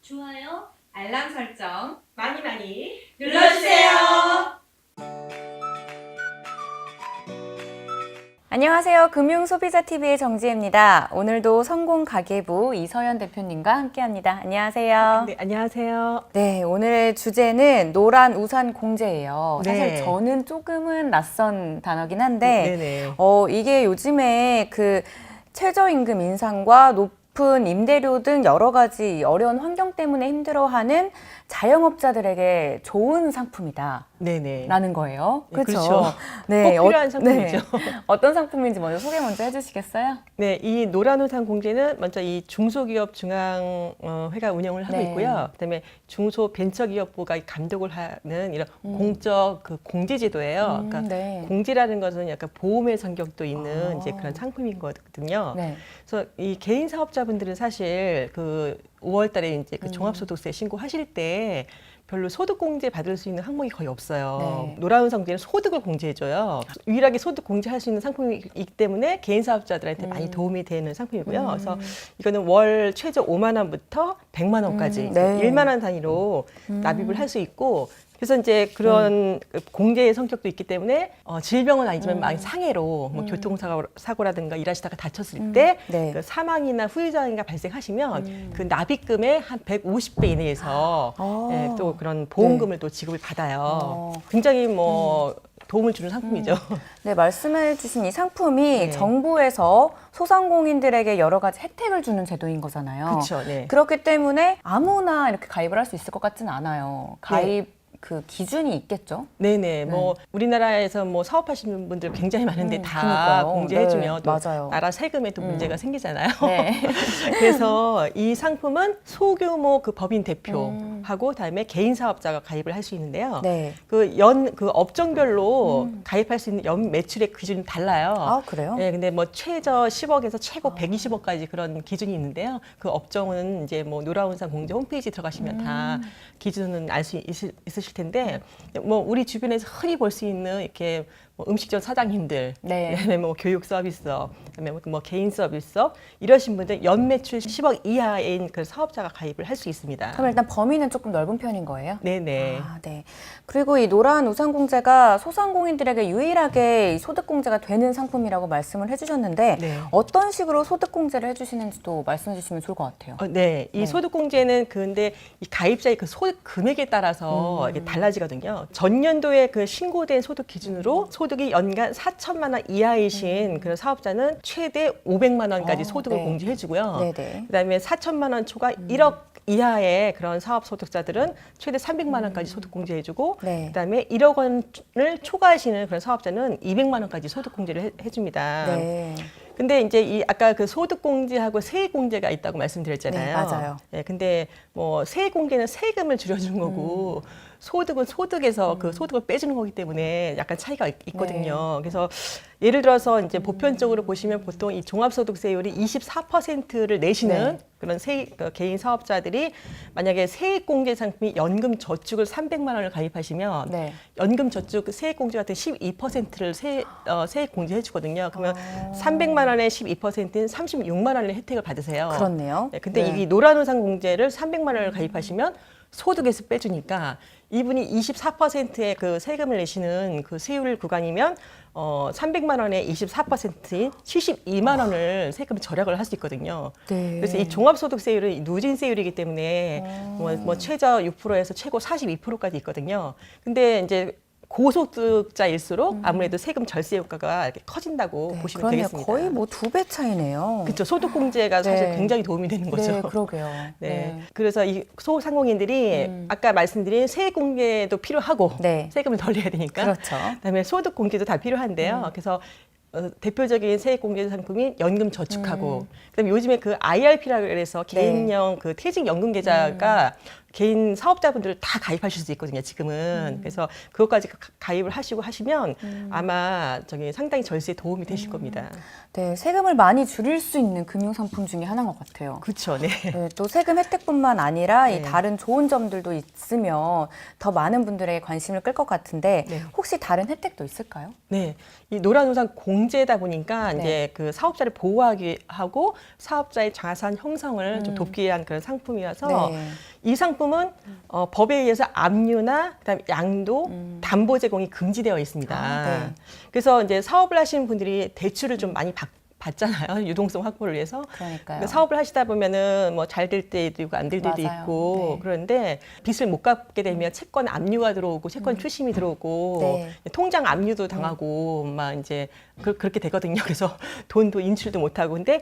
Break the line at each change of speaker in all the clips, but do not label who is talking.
좋아요,
알람 설정
많이 많이
눌러주세요. 안녕하세요. 금융소비자TV의 정지혜입니다. 오늘도 성공가계부 이서연 대표님과 함께합니다. 안녕하세요.
네, 안녕하세요.
네, 오늘의 주제는 노란 우산 공제예요. 사실
네.
저는 조금은 낯선 단어긴 한데
네네.
이게 요즘에 그 최저임금 인상과 높은 임대료 등 여러 가지 어려운 환경 때문에 힘들어하는 자영업자들에게 좋은 상품이다.
네네.
라는 거예요.
네,
그렇죠?
그렇죠.
네,
꼭 필요한 상품이죠.
어떤 상품인지 먼저 소개 먼저 해주시겠어요?
네, 이 노란우산 공제는 먼저 이 중소기업 중앙회가 운영을 하고
네.
있고요. 그다음에 중소벤처기업부가 감독을 하는 이런 공적 그 공제제도예요. 그러니까
네.
공제라는 것은 약간 보험의 성격도 있는
아.
이제 그런 상품인 거거든요.
네.
그래서 이 개인 사업자분들은 사실 그 5월달에 이제 그 종합소득세 신고하실 때 별로 소득공제 받을 수 있는 항목이 거의 없어요.
네.
노란우산 공제는 소득을 공제해줘요. 유일하게 소득 공제할 수 있는 상품이기 때문에 개인 사업자들한테 많이 도움이 되는 상품이고요. 그래서 이거는 월 최저 5만 원부터 100만 원까지
네.
1만 원 단위로 납입을 할 수 있고, 그래서 이제 그런 공제의 성격도 있기 때문에 질병은 아니지만 많이 상해로 뭐 교통사고라든가 일하시다가 다쳤을 때
네.
그 사망이나 후유장애가 발생하시면 그 납입금의 한 150배 이내에서 예, 또 그런 보험금을 또 지급을 받아요. 굉장히 뭐 도움을 주는 상품이죠.
네, 말씀해 주신 이 상품이
네.
정부에서 소상공인들에게 여러 가지 혜택을 주는 제도인 거잖아요.
그렇죠. 네.
그렇기 때문에 아무나 이렇게 가입을 할 수 있을 것 같지는 않아요. 가입 그 기준이 있겠죠?
네네. 뭐 우리나라에서 뭐 사업하시는 분들 굉장히 많은데 다
그러니까요.
공제해주면
네,
또
맞아요.
나라 세금에도 문제가 생기잖아요.
네.
그래서 이 상품은 소규모 그 법인 대표하고 그다음에 개인 사업자가 가입을 할 수 있는데요.
네.
그 업종별로 가입할 수 있는 연 매출액 기준이 달라요.
아, 그래요?
네, 근데 뭐 최저 10억에서 최고 120억까지 그런 기준이 있는데요. 그 업종은 이제 뭐 노란우산 공제 홈페이지 들어가시면 다 기준은 알 수 있으실 텐데, 뭐 우리 주변에서 흔히 볼 수 있는 이렇게 뭐 음식점 사장님들,
네.
그다음에 뭐 교육 서비스업, 그다음에 뭐 개인 서비스업 이러신 분들 연 매출 10억 이하인 그 사업자가 가입을 할 수 있습니다.
그럼 일단 범위는 조금 넓은 편인 거예요?
네네.
아, 네. 그리고 이 노란 우산 공제가 소상공인들에게 유일하게 이 소득 공제가 되는 상품이라고 말씀을 해주셨는데
네.
어떤 식으로 소득 공제를 해주시는지도 말씀해 주시면 좋을 것 같아요.
네, 이
네.
소득공제는 근데 이 가입자의 그 소득 금액에 따라서 이게 달라지거든요. 전년도에 그 신고된 소득 기준으로 소득이 연간 4천만 원 이하이신 그런 사업자는 최대 500만 원까지 소득을
네.
공제해주고요.
네네.
그다음에 4천만 원 초과 1억 이하의 그런 사업 소득자들은 최대 300만 원까지 소득 공제해주고,
네.
그다음에 1억 원을 초과하시는 그런 사업자는 200만 원까지 소득 공제를 해줍니다.
네.
근데 이제 이 아까 그 소득 공제하고 세액 공제가 있다고 말씀드렸잖아요.
네, 맞아요.
예, 근데 뭐 세액 공제는 세금을 줄여주는 거고 소득은 소득에서 그 소득을 빼주는 거기 때문에 약간 차이가 있거든요. 그래서 예를 들어서 이제 보편적으로 보시면 보통 이 종합소득세율이 24%를 내시는 그런 개인 사업자들이 만약에 세액공제 상품이 연금저축을 300만 원을 가입하시면
네.
연금저축 세액공제 같은 12%를 세액공제해 주거든요. 그러면 300만 원의 12%는 36만 원의 혜택을 받으세요.
그렇네요.
네, 근데
네.
이 노란우산 공제를 300만 원을 가입하시면 소득에서 빼주니까 이분이 24%의 그 세금을 내시는 그 세율 구간이면 300만 원의 24%인 72만 원을 세금 절약을 할 수 있거든요.
네.
그래서 이 종합소득세율은 누진세율이기 때문에 뭐 최저 6%에서 최고 42%까지 있거든요. 근데 이제 고소득자일수록 아무래도 세금 절세 효과가 이렇게 커진다고 보시면
그러네요.
되겠습니다.
거의 뭐 2배 차이네요.
그렇죠. 소득공제가 사실
네.
굉장히 도움이 되는 거죠.
네, 그러게요.
네. 그래서 이 소상공인들이 아까 말씀드린 세액 공제도 필요하고
네.
세금을 덜 내야 되니까
그렇죠.
그다음에 소득 공제도 다 필요한데요. 그래서 대표적인 세액 공제 상품이 연금 저축하고 그다음에 요즘에 그 IRP라고 해서 개인형 그 퇴직연금 계좌가 개인 사업자분들 다 가입하실 수 있거든요, 지금은. 그래서 그것까지 가입을 하시고 하시면 아마 상당히 절세에 도움이 되실 겁니다.
네, 세금을 많이 줄일 수 있는 금융상품 중에 하나인 것 같아요.
그렇죠, 네.
네, 또 세금 혜택뿐만 아니라 이
네.
다른 좋은 점들도 있으면 더 많은 분들의 관심을 끌 것 같은데
네.
혹시 다른 혜택도 있을까요?
네, 이 노란우산 공제다 보니까
네.
이제 그 사업자를 보호하기 하고 사업자의 자산 형성을 좀 돕기 위한 그런 상품이어서
네.
이 상품은 법에 의해서 압류나 그다음에 양도, 담보 제공이 금지되어 있습니다.
아, 네.
그래서 이제 사업을 하시는 분들이 대출을 좀 많이 받잖아요. 유동성 확보를 위해서.
그러니까요.
사업을 하시다 보면은 뭐 잘 될 때도 있고 안 될 때도
맞아요.
있고
네.
그런데 빚을 못 갚게 되면 채권 압류가 들어오고 채권 추심이 들어오고
네.
통장 압류도 당하고 막 이제 그렇게 되거든요. 그래서 돈도 인출도 못 하고 근데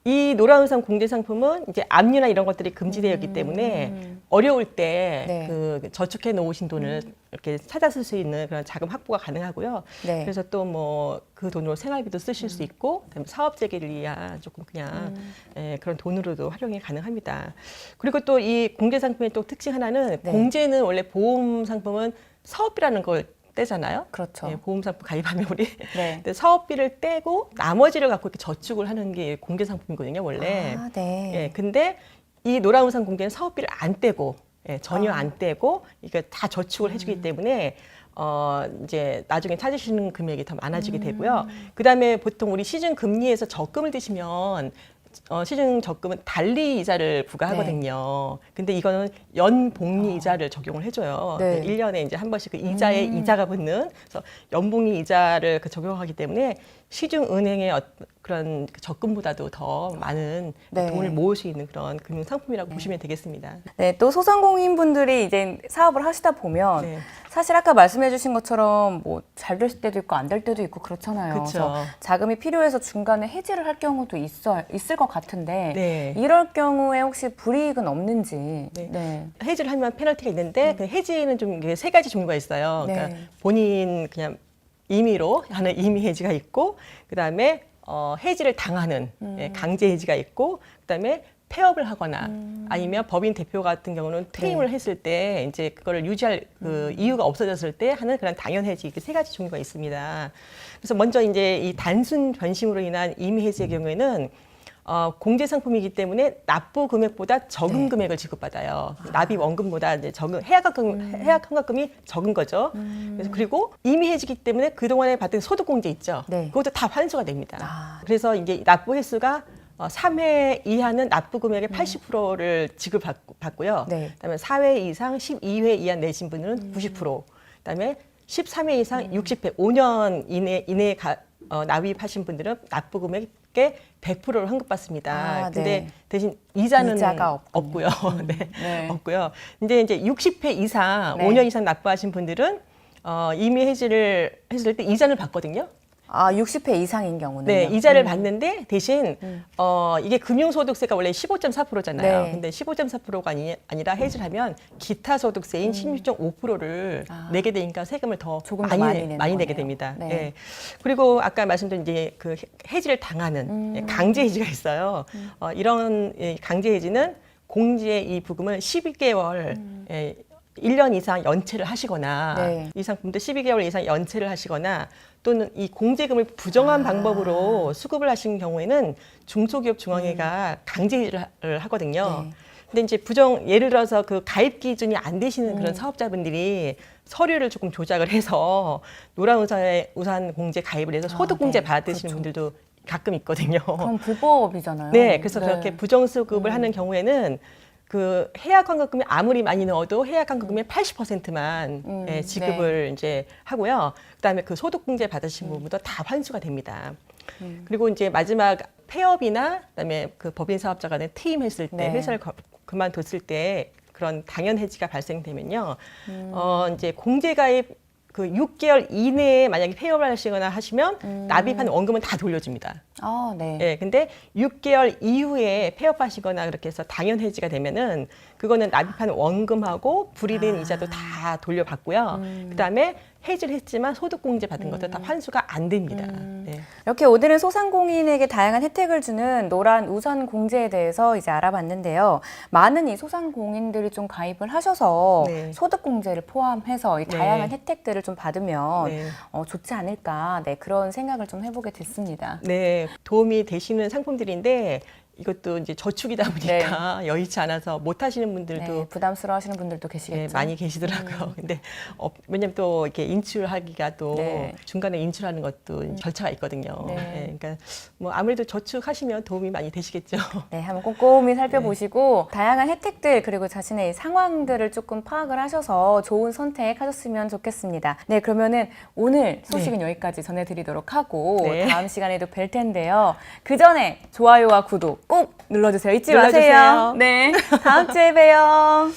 이 노란우산 공제 상품은 이제 압류나 이런 것들이 금지되어 있기 때문에 어려울 때
네.
그 저축해 놓으신 돈을 이렇게 찾아 쓸 수 있는 그런 자금 확보가 가능하고요.
네.
그래서 또 뭐 그 돈으로 생활비도 쓰실 수 있고 그다음에 사업 재개를 위한 조금 그냥 그런 돈으로도 활용이 가능합니다. 그리고 또 이 공제 상품의 또 특징 하나는
네.
공제는 원래 보험 상품은 사업비라는 걸 떼잖아요.
그렇죠.
예, 보험 상품 가입하면 우리
네.
근데 사업비를 떼고 나머지를 갖고 이렇게 저축을 하는 게 공제 상품이거든요, 원래.
아, 네.
예, 근데 이 노란우산 공제는 사업비를 안 떼고 전혀 안 떼고 이게 다 저축을 해주기 때문에 이제 나중에 찾으시는 금액이 더 많아지게 되고요. 그다음에 보통 우리 시중 금리에서 적금을 드시면 시중 적금은 달리 이자를 부과하거든요. 근데 이거는 연복리 이자를 적용을 해줘요.
네.
1년에 이제 한 번씩 그 이자에 이자가 붙는 그래서 연복리 이자를 적용하기 때문에 시중 은행의 그런 적금보다도 더 많은
네.
돈을 모을 수 있는 그런 금융 상품이라고 보시면 되겠습니다.
네, 또 소상공인분들이 이제 사업을 하시다 보면
네.
사실 아까 말씀해주신 것처럼 뭐 잘 될 때도 있고 안 될 때도 있고 그렇잖아요.
그쵸.
그래서 자금이 필요해서 중간에 해지를 할 경우도 있을 것 같은데
네.
이럴 경우에 혹시 불이익은 없는지.
네.
네.
해지를 하면 페널티가 있는데 그 해지는 좀 세 가지 종류가 있어요. 그러니까
네.
본인 그냥 임의로 하는 임의 해지가 있고 그다음에 해지를 당하는 강제 해지가 있고 그다음에 폐업을 하거나 아니면 법인 대표 같은 경우는 퇴임을 했을 때 이제 그거를 유지할 그 이유가 없어졌을 때 하는 그런 당연 해지 이렇게 세 가지 종류가 있습니다. 그래서 먼저 이제 이 단순 변심으로 인한 임의 해지의 경우에는 공제 상품이기 때문에 납부 금액보다 적은
네.
금액을 지급받아요. 납입 원금보다 이제 적은 해약 환급금이 적은 거죠. 그래서 그리고 임의 해지기 때문에 그 동안에 받은 소득 공제 있죠.
네.
그것도 다 환수가 됩니다.
아.
그래서 이제 납부 횟수가 3회 이하는 납부 금액의 80%를 지급받고요.
네.
그다음에 4회 이상 12회 이하 내신 분들은 90%. 그다음에 13회 이상 60회 5년 이내에 납입하신 분들은 납부 금액의 100%를 환급받습니다.
아,
근데
네.
대신 이자는
이자가
없고요. 네.
네.
없고요. 근데 이제 60회 이상
네.
5년 이상 납부하신 분들은 임의 해지를 했을 때 이자를 받거든요.
아, 60회 이상인 경우는
네, 이자를 받는데 대신 이게 금융소득세가 원래 15.4%잖아요.
네.
근데 15.4%가 아니라 해지를 하면 기타 소득세인 16.5%를 내게 되니까 세금을 더
조금 더 많이 내는
많이 내게
거네요.
됩니다.
네.
네. 그리고 아까 말씀드린 이제 그 해지를 당하는 강제 해지가 있어요. 이런 강제 해지는 공제의 이 부금을 12개월 1년 이상 연체를 하시거나
네.
이 상품도 12개월 이상 연체를 하시거나 또는 이 공제금을 부정한 방법으로 수급을 하신 경우에는 중소기업 중앙회가 강제를 하거든요.
네.
근데 이제 예를 들어서 그 가입 기준이 안 되시는 그런 사업자분들이 서류를 조금 조작을 해서 노란우산 공제 가입을 해서 소득공제
네.
받으시는 분들도 가끔 있거든요.
그럼 불법이잖아요.
네, 그래서
네.
그렇게 부정수급을 하는 경우에는 그 해약 환급금이 아무리 많이 넣어도 해약 환급금의 80%만 지급을 이제 하고요. 그다음에 그 소득공제 받으신 부분도 다 환수가 됩니다. 그리고 이제 마지막 폐업이나 그다음에 그 법인 사업자 간에 퇴임했을 때
네.
회사를 그만뒀을 때 그런 당연 해지가 발생되면요. 이제 공제가입 그 6개월 이내에 만약에 폐업을 하시거나 하시면 납입한 원금은 다 돌려줍니다.
아, 네.
예, 근데 6개월 이후에 폐업하시거나 그렇게 해서 당연 해지가 되면은 그거는 납입한 원금하고 불이된 이자도 다 돌려받고요. 그다음에 해지를 했지만 소득공제 받은 것도 다 환수가 안 됩니다. 네.
이렇게 오늘은 소상공인에게 다양한 혜택을 주는 노란 우산 공제에 대해서 이제 알아봤는데요. 많은 이 소상공인들이 좀 가입을 하셔서
네.
소득 공제를 포함해서 이
네.
다양한 혜택들을 좀 받으면
네.
좋지 않을까, 네, 그런 생각을 좀 해보게 됐습니다.
네, 도움이 되시는 상품들인데 이것도 이제 저축이다 보니까 여의치 않아서 못 하시는 분들도
네, 부담스러워하시는 분들도 계시겠죠.
네, 많이 계시더라고요. 근데 왜냐면 또 이렇게 인출하기가 또
네.
중간에 인출하는 것도 절차가 있거든요.
네.
네, 그러니까 뭐 아무래도 저축하시면 도움이 많이 되시겠죠.
네, 한번 꼼꼼히 살펴보시고 다양한 혜택들 그리고 자신의 상황들을 조금 파악을 하셔서 좋은 선택하셨으면 좋겠습니다. 네, 그러면은 오늘 소식은 여기까지 전해드리도록 하고
네.
다음 시간에도 뵐 텐데요. 그 전에 좋아요와 구독 꼭 눌러주세요. 잊지
눌러주세요.
마세요. 네, 다음 주에 봬요.